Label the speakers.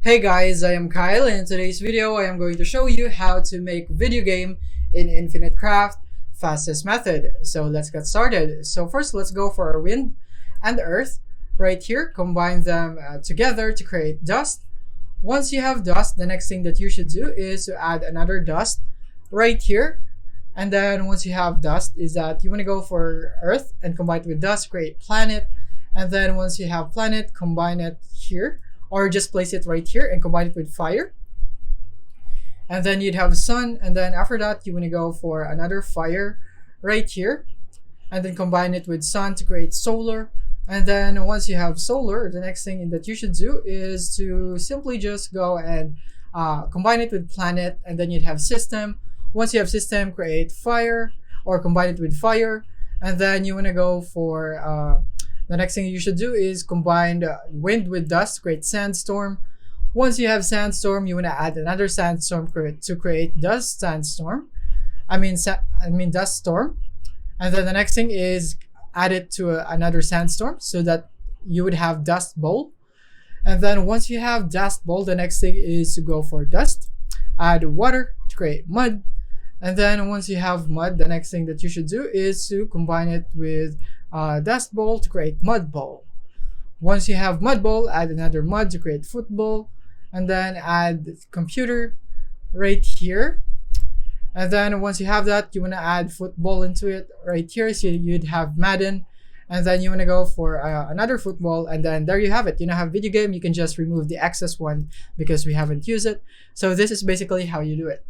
Speaker 1: Hey guys, I am Kyle, and in today's video I am going to show you how to make video game in Infinite Craft fastest method. So let's get started. So first let's go for our wind and earth right here. Combine them together to create dust. Once you have dust, the next thing that you should do is to add another dust right here. And then once you have dust is that you want to go for earth and combine it with dust, create planet. And then once you have planet, combine it here or just place it right here and combine it with fire. And then you'd have sun, and then after that you want to go for another fire right here and then combine it with sun to create solar. And then once you have solar, the next thing that you should do is to simply just go and combine it with planet, and then you'd have system. Once you have system, create fire or combine it with fire. And then you want to go for the next thing you should do is combine wind with dust, create sandstorm. Once you have sandstorm, you want to add another sandstorm to create dust sandstorm. Dust storm. And then the next thing is add it to another sandstorm so that you would have dust bowl. And then once you have dust bowl, the next thing is to go for dust, add water to create mud. And then once you have mud, the next thing that you should do is to combine it with dust bowl to create mud bowl. Once you have mud bowl, add another mud to create football, and then add computer right here. And then once you have that, you want to add football into it right here, so you'd have Madden. And then you want to go for another football, and then there you have it. You now have video game. You can just remove the excess one because we haven't used it. So this is basically how you do it.